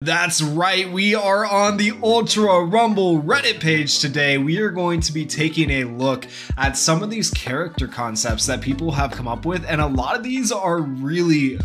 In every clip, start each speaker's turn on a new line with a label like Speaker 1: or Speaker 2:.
Speaker 1: That's right, we are on the Ultra Rumble Reddit page today. We are going to be taking a look at some of these character concepts that people have come up with, and a lot of these are really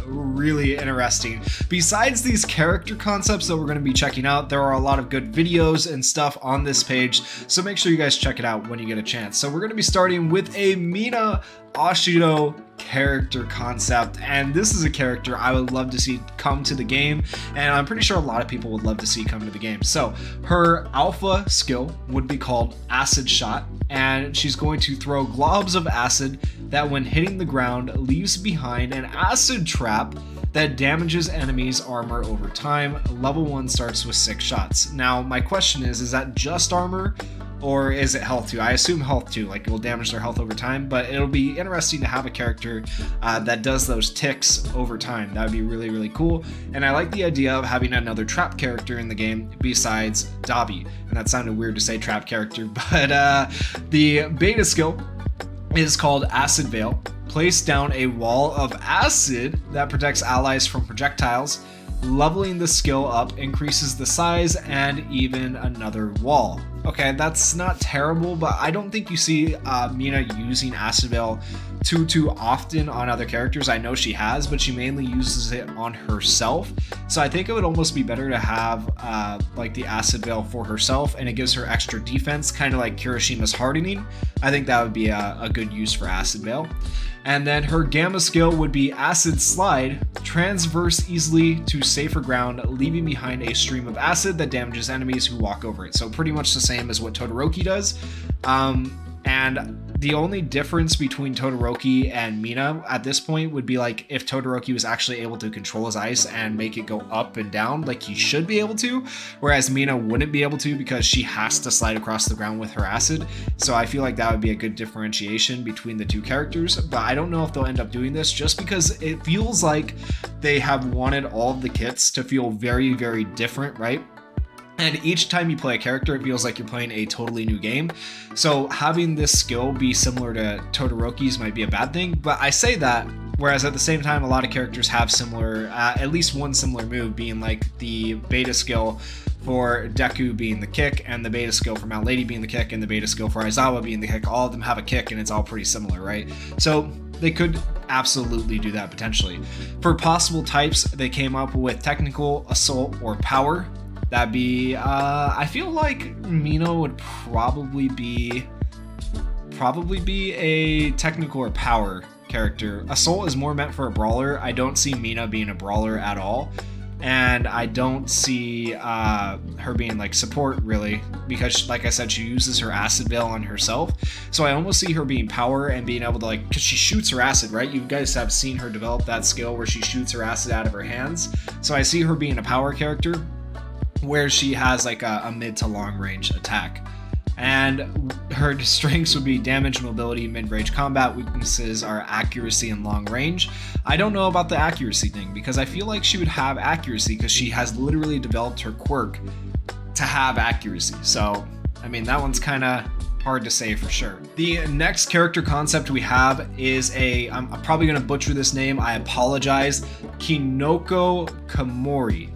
Speaker 1: interesting. Besides these character concepts that we're going to be checking out, there are a lot of good videos and stuff on this page, so make sure you guys check it out when you get a chance. So we're going to be starting with a Mina Ashido character concept, and this is a character I would love to see come to the game, and I'm pretty sure a lot of people would love to see come to the game. So her alpha skill would be called Acid Shot, and she's going to throw globs of acid that when hitting the ground leaves behind an acid trap that damages enemies' armor over time. Level 1 starts with 6 shots. Now my question is that just armor? Or is it health too? I assume health too, like it will damage their health over time, but it'll be interesting to have a character that does those ticks over time. That would be really cool. And I like the idea of having another trap character in the game besides Dabi. And that sounded weird to say trap character, but the beta skill is called Acid Veil. Place down a wall of acid that protects allies from projectiles. Leveling the skill up increases the size and even another wall. Okay, that's not terrible, but I don't think you see Mina using Acid Veil too often on other characters. I know she has, but she mainly uses it on herself. So I think it would almost be better to have like the Acid Veil for herself, and it gives her extra defense, kind of like Kirishima's Hardening. I think that would be a good use for Acid Veil. And then her Gamma skill would be Acid Slide, transverse easily to safer ground, leaving behind a stream of acid that damages enemies who walk over it. So pretty much the same as what Todoroki does. And the only difference between Todoroki and Mina at this point would be like if Todoroki was actually able to control his ice and make it go up and down like he should be able to, whereas Mina wouldn't be able to because she has to slide across the ground with her acid. So I feel like that would be a good differentiation between the two characters, but I don't know if they'll end up doing this just because it feels like they have wanted all of the kits to feel very different, right? And each time you play a character, it feels like you're playing a totally new game. So having this skill be similar to Todoroki's might be a bad thing, but I say that, whereas at the same time, a lot of characters have similar, at least one similar move, being like the beta skill for Deku being the kick, and the beta skill for Mount Lady being the kick, and the beta skill for Aizawa being the kick. All of them have a kick, and it's all pretty similar, right? So they could absolutely do that potentially. For possible types, they came up with Technical, Assault, or Power. That'd be, I feel like Mina would probably be a Technical or Power character. Assault is more meant for a brawler. I don't see Mina being a brawler at all. And I don't see her being like support really, because like I said, she uses her Acid Veil on herself. So I almost see her being power and being able to like, because she shoots her acid, right? You guys have seen her develop that skill where she shoots her acid out of her hands. So I see her being a power character where she has like a mid to long range attack. And her strengths would be damage, mobility, mid-range combat. Weaknesses are accuracy and long range. I don't know about the accuracy thing because I feel like she would have accuracy because she has literally developed her quirk to have accuracy. So, I mean, that one's kind of hard to say for sure. The next character concept we have is I'm probably going to butcher this name. I apologize. Kinoko Kamori.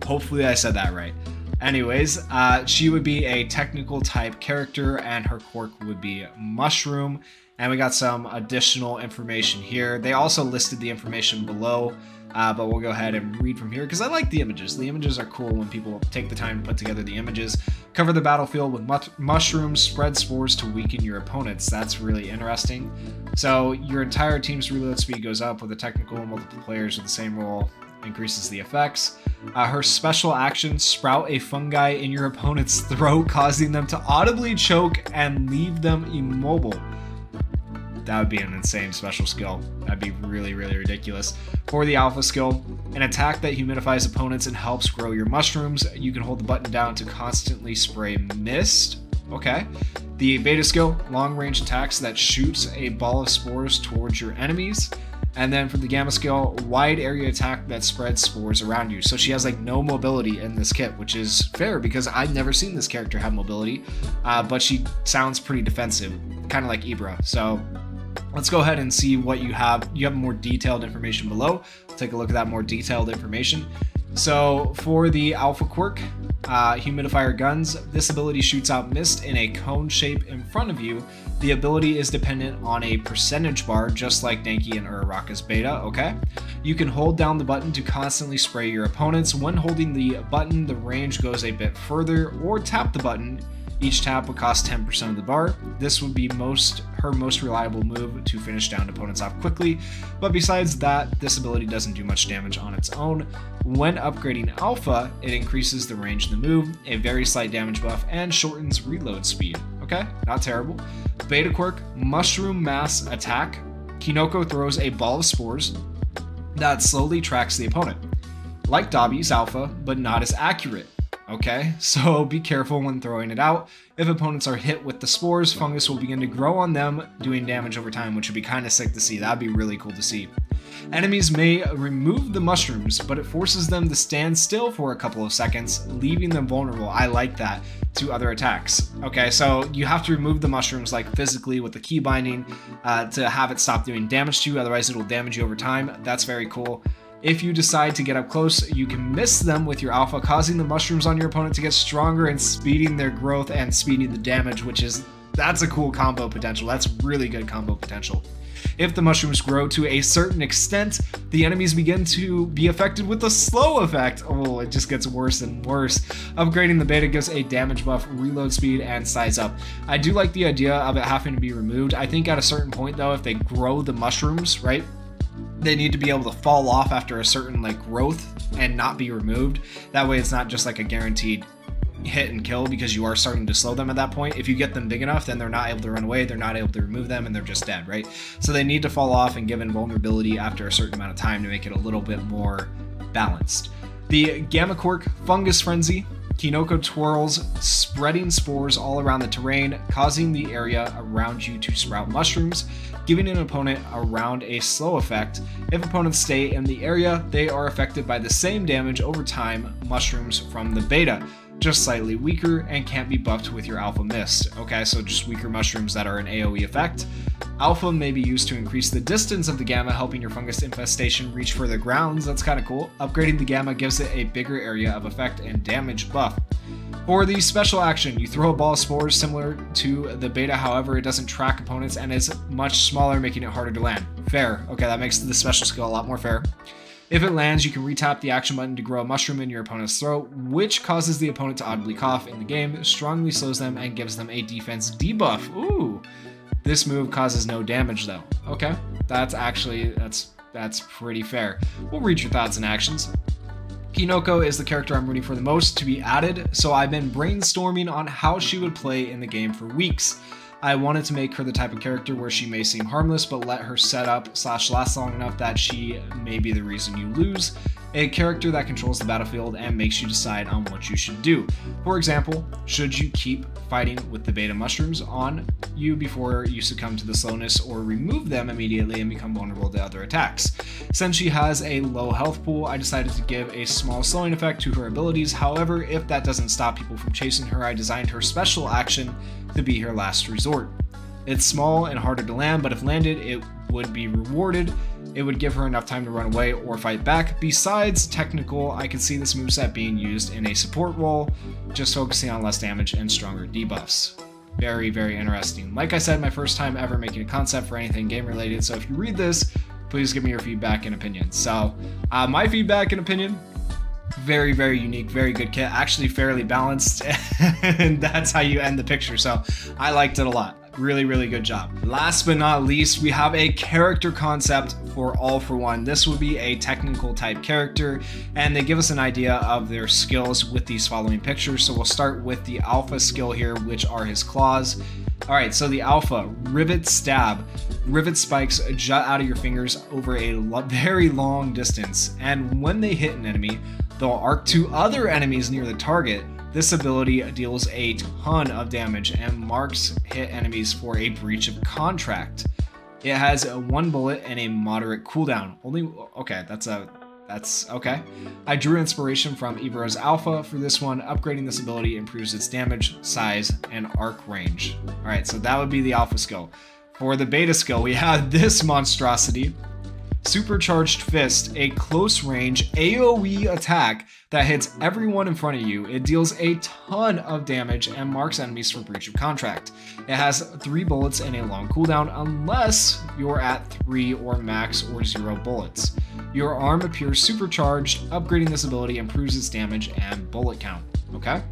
Speaker 1: Hopefully I said that right. Anyways, she would be a technical type character and her quirk would be Mushroom. And we got some additional information here. They also listed the information below, but we'll go ahead and read from here because I like the images. The images are cool when people take the time to put together the images. Cover the battlefield with mushrooms, spread spores to weaken your opponents. That's really interesting. So your entire team's reload speed goes up with a technical and multiple players with the same role. Increases the effects. Her special action, sprout a fungi in your opponent's throat, causing them to audibly choke and leave them immobile. That would be an insane special skill. That'd be really ridiculous. For the alpha skill, an attack that humidifies opponents and helps grow your mushrooms. You can hold the button down to constantly spray mist. Okay. The beta skill, long range attacks that shoots a ball of spores towards your enemies. And then for the Gamma skill, wide area attack that spreads spores around you. So she has like no mobility in this kit, which is fair because I've never seen this character have mobility, but she sounds pretty defensive, kind of like Ibra. So let's go ahead and see what you have. You have more detailed information below. Take a look at that more detailed information. So for the alpha quirk, humidifier guns, this ability shoots out mist in a cone shape in front of you. The ability is dependent on a percentage bar, just like Denki and Uraraka's beta, okay? You can hold down the button to constantly spray your opponents. When holding the button, the range goes a bit further, or tap the button. Each tap would cost 10% of the bar. This would be her most reliable move to finish down opponents off quickly, but besides that, this ability doesn't do much damage on its own. When upgrading Alpha, it increases the range of the move, a very slight damage buff, and shortens reload speed. Okay, not terrible. Beta quirk, Mushroom Mass Attack. Kinoko throws a ball of spores that slowly tracks the opponent. Like Dabi's Alpha, but not as accurate. Okay, so be careful when throwing it out. If opponents are hit with the spores, fungus will begin to grow on them, doing damage over time, which would be kind of sick to see. That'd be really cool to see. Enemies may remove the mushrooms, but it forces them to stand still for a couple of seconds, leaving them vulnerable. I like that, to other attacks. Okay, so you have to remove the mushrooms like physically with the key binding to have it stop doing damage to you, otherwise it will damage you over time. That's very cool. If you decide to get up close, you can miss them with your alpha, causing the mushrooms on your opponent to get stronger and speeding their growth and speeding the damage, that's a cool combo potential. That's really good combo potential. If the mushrooms grow to a certain extent, the enemies begin to be affected with the slow effect. Oh, it just gets worse and worse. Upgrading the beta gives a damage buff, reload speed, and size up. I do like the idea of it having to be removed. I think at a certain point though, if they grow the mushrooms, right, they need to be able to fall off after a certain growth and not be removed. That way it's not just like a guaranteed hit and kill, because you are starting to slow them at that point. If you get them big enough, then they're not able to run away, they're not able to remove them, and they're just dead, right? So they need to fall off and give invulnerability after a certain amount of time to make it a little bit more balanced. The Gamma Quirk, Fungus Frenzy. Kinoko twirls, spreading spores all around the terrain, causing the area around you to sprout mushrooms, giving an opponent around a slow effect. If opponents stay in the area, they are affected by the same damage over time mushrooms from the beta, just slightly weaker and can't be buffed with your Alpha Mist. Okay, so just weaker mushrooms that are an AoE effect. Alpha may be used to increase the distance of the Gamma, helping your fungus infestation reach further grounds. That's kind of cool. Upgrading the Gamma gives it a bigger area of effect and damage buff. For the special action, you throw a ball of spores similar to the beta, however it doesn't track opponents and is much smaller, making it harder to land. Fair. Okay, that makes the special skill a lot more fair. If it lands, you can retap the action button to grow a mushroom in your opponent's throat, which causes the opponent to audibly cough in the game, strongly slows them, and gives them a defense debuff. Ooh. This move causes no damage though. Okay, that's pretty fair. We'll read your thoughts and actions. Kinoko is the character I'm rooting for the most to be added, so I've been brainstorming on how she would play in the game for weeks. I wanted to make her the type of character where she may seem harmless, but let her set up / last long enough that she may be the reason you lose. A character that controls the battlefield and makes you decide on what you should do. For example, should you keep fighting with the beta mushrooms on you before you succumb to the slowness, or remove them immediately and become vulnerable to other attacks? Since she has a low health pool, I decided to give a small slowing effect to her abilities. However, if that doesn't stop people from chasing her, I designed her special action to be her last resort. It's small and harder to land, but if landed, it would be rewarded. It would give her enough time to run away or fight back. Besides technical, I could see this moveset being used in a support role, just focusing on less damage and stronger debuffs. Very, very interesting. Like I said, my first time ever making a concept for anything game related, so if you read this, please give me your feedback and opinions. So, my feedback and opinion, very, very unique, very good kit, actually fairly balanced, and that's how you end the picture, so I liked it a lot. Really, really good job. Last but not least, we have a character concept for All For One. This would be a technical type character, and they give us an idea of their skills with these following pictures. So we'll start with the Alpha skill here, which are his claws. Alright, so the Alpha, Rivet Stab. Rivet spikes jut out of your fingers over a very long distance, and when they hit an enemy, they'll arc to other enemies near the target. This ability deals a ton of damage and marks hit enemies for a breach of contract. It has one bullet and a moderate cooldown. That's okay. I drew inspiration from Ibaro's Alpha for this one. Upgrading this ability improves its damage, size, and arc range. Alright, so that would be the Alpha skill. For the Beta skill, we have this monstrosity. Supercharged Fist, a close range AoE attack that hits everyone in front of you. It deals a ton of damage and marks enemies for breach of contract. It has 3 bullets and a long cooldown unless you're at 3 or max or 0 bullets. Your arm appears supercharged. Upgrading this ability improves its damage and bullet count. Okay?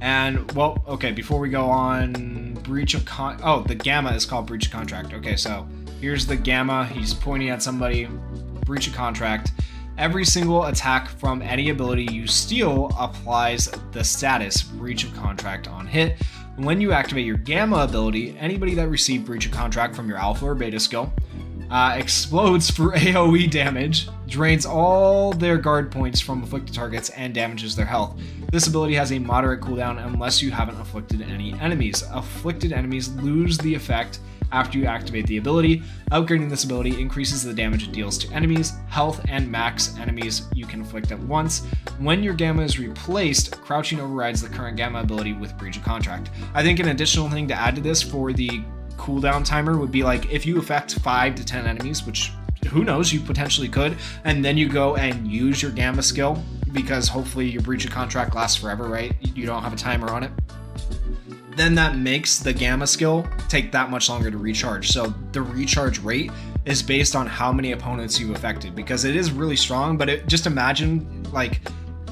Speaker 1: And, well, okay, before we go on, the gamma is called breach of contract. Okay, so here's the gamma. He's pointing at somebody. Breach of contract. Every single attack from any ability you steal applies the status breach of contract on hit. When you activate your gamma ability, anybody that received breach of contract from your alpha or beta skill explodes for AoE damage, drains all their guard points from afflicted targets, and damages their health. This ability has a moderate cooldown unless you haven't afflicted any enemies. Afflicted enemies lose the effect after you activate the ability. Upgrading this ability increases the damage it deals to enemies, health, and max enemies you can afflict at once. When your gamma is replaced, crouching overrides the current gamma ability with breach of contract. I think an additional thing to add to this for the cooldown timer would be like if you affect 5 to 10 enemies, which who knows, you potentially could, and then you go and use your gamma skill, because hopefully your breach of contract lasts forever, right? You don't have a timer on it. Then that makes the gamma skill take that much longer to recharge. So the recharge rate is based on how many opponents you affected, because it is really strong. But just imagine like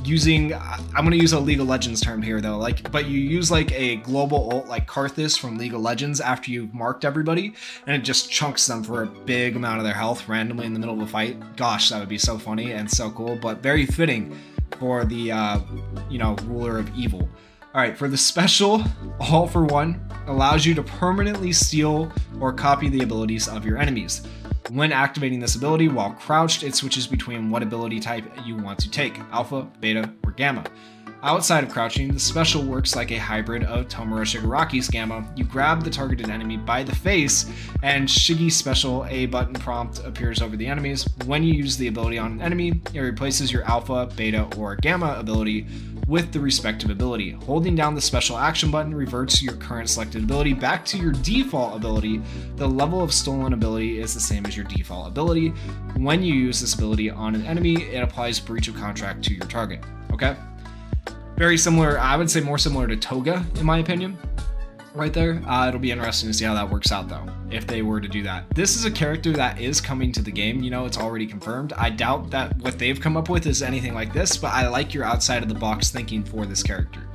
Speaker 1: using, I'm going to use a League of Legends term here though, but you use like a global ult like Karthus from League of Legends after you've marked everybody, and it just chunks them for a big amount of their health randomly in the middle of a fight. Gosh, that would be so funny and so cool, but very fitting for the ruler of evil. Alright, for the special, All for One allows you to permanently steal or copy the abilities of your enemies. When activating this ability while crouched, it switches between what ability type you want to take, alpha, beta, or gamma. Outside of crouching, the special works like a hybrid of Tomura Shigaraki's gamma. You grab the targeted enemy by the face, and Shigi's special A button prompt appears over the enemies. When you use the ability on an enemy, it replaces your alpha, beta, or gamma ability with the respective ability. Holding down the special action button reverts your current selected ability back to your default ability. The level of stolen ability is the same as your default ability. When you use this ability on an enemy, it applies breach of contract to your target. Okay? Very similar, I would say more similar to Toga, in my opinion, right there. It'll be interesting to see how that works out, though, if they were to do that. This is a character that is coming to the game, you know, it's already confirmed. I doubt that what they've come up with is anything like this, but I like your outside-of-the-box thinking for this character.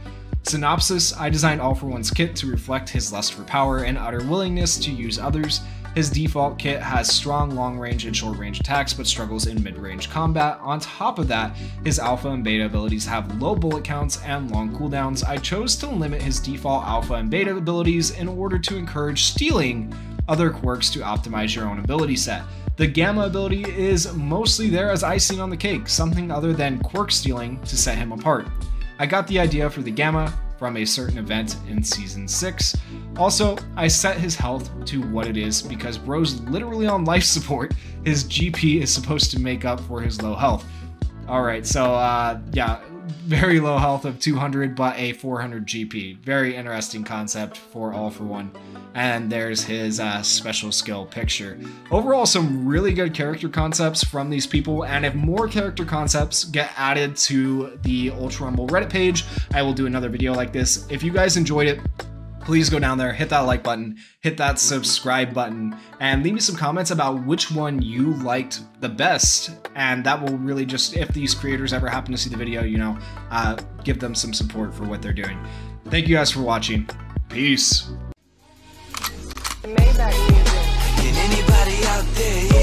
Speaker 1: Synopsis: I designed All for One's kit to reflect his lust for power and utter willingness to use others. His default kit has strong long-range and short-range attacks, but struggles in mid-range combat. On top of that, his alpha and beta abilities have low bullet counts and long cooldowns. I chose to limit his default alpha and beta abilities in order to encourage stealing other quirks to optimize your own ability set. The gamma ability is mostly there as icing on the cake, something other than quirk stealing to set him apart. I got the idea for the gamma from a certain event in Season 6. Also, I set his health to what it is because bro's literally on life support. His GP is supposed to make up for his low health. Alright, so yeah, very low health of 200 but a 400 GP. Very interesting concept for All for One. And there's his special skill picture. Overall, some really good character concepts from these people, and if more character concepts get added to the Ultra Rumble Reddit page, I will do another video like this. If you guys enjoyed it, please go down there, hit that like button, hit that subscribe button, and leave me some comments about which one you liked the best, and that will really just, if these creators ever happen to see the video, you know, give them some support for what they're doing. Thank you guys for watching. Peace.
Speaker 2: Can anybody out there